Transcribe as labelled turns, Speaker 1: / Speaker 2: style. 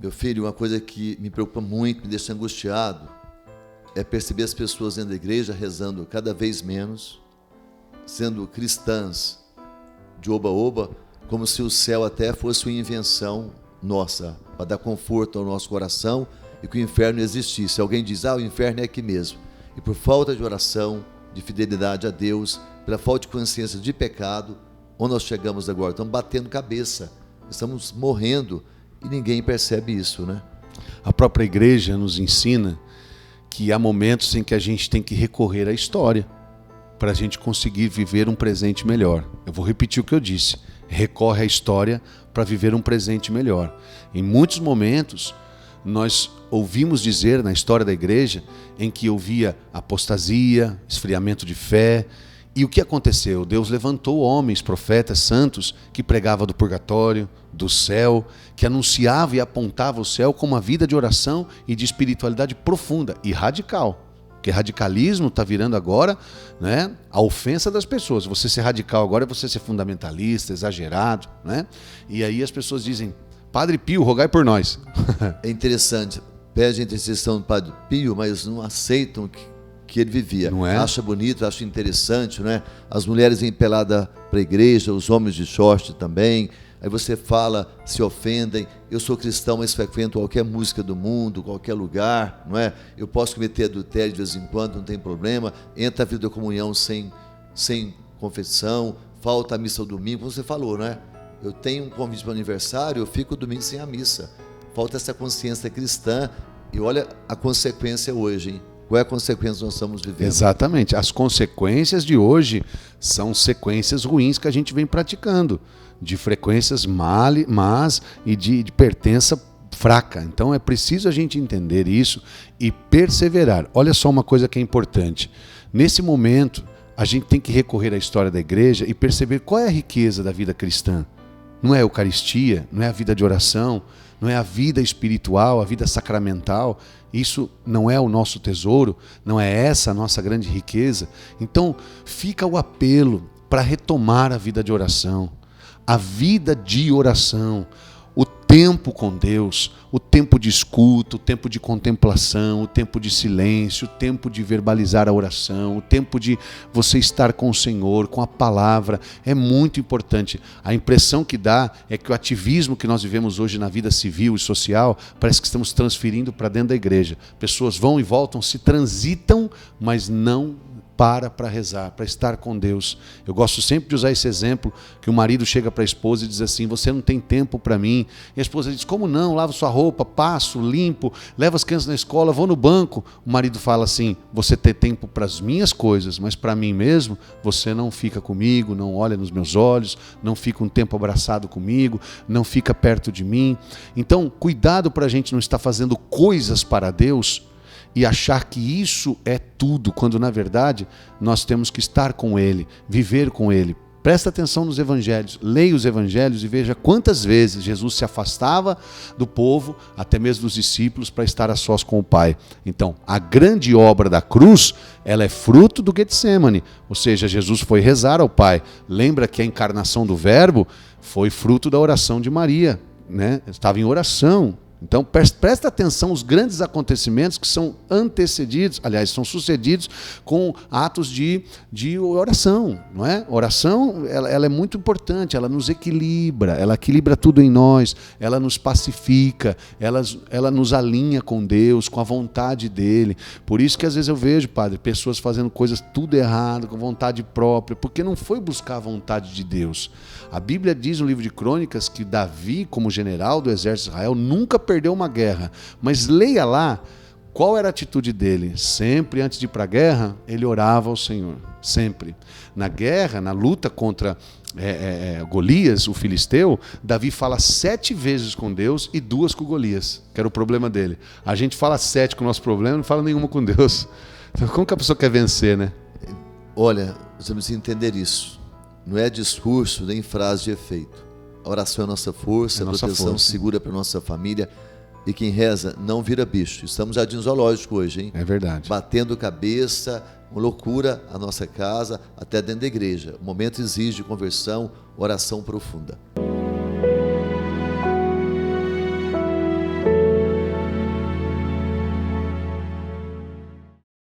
Speaker 1: Meu filho, uma coisa que me preocupa muito, me deixa angustiado, é perceber as pessoas dentro da igreja rezando cada vez menos, sendo cristãs de oba-oba, como se o céu até fosse uma invenção nossa, para dar conforto ao nosso coração e que o inferno existisse. Alguém diz, o inferno é aqui mesmo. E por falta de oração, de fidelidade a Deus, pela falta de consciência de pecado, onde nós chegamos agora? Estamos batendo cabeça, estamos morrendo e ninguém percebe isso, né?
Speaker 2: A própria igreja nos ensina que há momentos em que a gente tem que recorrer à história para a gente conseguir viver um presente melhor. Eu vou repetir o que eu disse. Recorre à história para viver um presente melhor. Em muitos momentos, nós ouvimos dizer na história da igreja em que havia apostasia, esfriamento de fé. E o que aconteceu? Deus levantou homens, profetas, santos, que pregavam do purgatório, do céu, que anunciavam e apontavam o céu como uma vida de oração e de espiritualidade profunda e radical. Porque radicalismo está virando agora, né, a ofensa das pessoas. Você ser radical agora é você ser fundamentalista, exagerado, né? E aí as pessoas dizem, Padre Pio, rogai por nós.
Speaker 1: É interessante, pede a intercessão do Padre Pio, mas não aceitam que ele vivia.
Speaker 2: Não é?
Speaker 1: Acha bonito, acha interessante, né? As mulheres vêm pelada para a igreja, os homens de short também. Aí você fala, se ofendem. Eu sou cristão, mas frequento qualquer música do mundo, qualquer lugar, não é? Eu posso cometer adultério de vez em quando, não tem problema. Entra a vida da comunhão sem confissão, falta a missa ao domingo, como você falou, né? Eu tenho um convite para o aniversário, eu fico domingo sem a missa. Falta essa consciência cristã e olha a consequência hoje, hein? Qual é a consequência que nós estamos vivendo?
Speaker 2: Exatamente. As consequências de hoje são sequências ruins que a gente vem praticando, de frequências más e de pertença fraca. Então é preciso a gente entender isso e perseverar. Olha só uma coisa que é importante. Nesse momento, a gente tem que recorrer à história da igreja e perceber qual é a riqueza da vida cristã. Não é a Eucaristia, não é a vida de oração, não é a vida espiritual, a vida sacramental. Isso não é o nosso tesouro, não é essa a nossa grande riqueza. Então fica o apelo para retomar a vida de oração, a vida de oração, o tempo com Deus, o tempo de escuta, o tempo de contemplação, o tempo de silêncio, o tempo de verbalizar a oração, o tempo de você estar com o Senhor, com a palavra, é muito importante. A impressão que dá é que o ativismo que nós vivemos hoje na vida civil e social, parece que estamos transferindo para dentro da igreja. Pessoas vão e voltam, se transitam, mas não para rezar, para estar com Deus. Eu gosto sempre de usar esse exemplo, que o marido chega para a esposa e diz assim, você não tem tempo para mim. E a esposa diz, como não? Lavo sua roupa, passo, limpo, levo as crianças na escola, vou no banco. O marido fala assim, você tem tempo para as minhas coisas, mas para mim mesmo, você não fica comigo, não olha nos meus olhos, não fica um tempo abraçado comigo, não fica perto de mim. Então, cuidado para a gente não estar fazendo coisas para Deus e achar que isso é tudo, quando na verdade nós temos que estar com Ele, viver com Ele. Presta atenção nos evangelhos, leia os evangelhos e veja quantas vezes Jesus se afastava do povo, até mesmo dos discípulos, para estar a sós com o Pai. Então, a grande obra da cruz, ela é fruto do Getsemane, ou seja, Jesus foi rezar ao Pai. Lembra que a encarnação do Verbo foi fruto da oração de Maria, né? Estava em oração. Então presta atenção aos grandes acontecimentos que são antecedidos, aliás, são sucedidos com atos de oração, não é? Oração, ela é muito importante, ela nos equilibra, ela equilibra tudo em nós, ela nos pacifica, ela nos alinha com Deus, com a vontade dEle. Por isso que às vezes eu vejo, padre, pessoas fazendo coisas tudo errado, com vontade própria, porque não foi buscar a vontade de Deus. A Bíblia diz no livro de Crônicas que Davi, como general do exército de Israel, nunca perdeu uma guerra, mas leia lá qual era a atitude dele. Sempre antes de ir para a guerra, ele orava ao Senhor, sempre. Na guerra, na luta contra Golias, o filisteu, Davi fala 7 vezes com Deus e 2 com Golias, que era o problema dele. A gente fala 7 com o nosso problema, não fala nenhuma com Deus. Então, como que a pessoa quer vencer, né?
Speaker 1: Olha, você precisa entender isso. Não é discurso nem frase de efeito. A oração é a nossa força, a proteção segura para a nossa família. E quem reza não vira bicho. Estamos no jardim zoológico hoje, hein?
Speaker 2: É verdade.
Speaker 1: Batendo cabeça, uma loucura a nossa casa, até dentro da igreja. O momento exige conversão, oração profunda.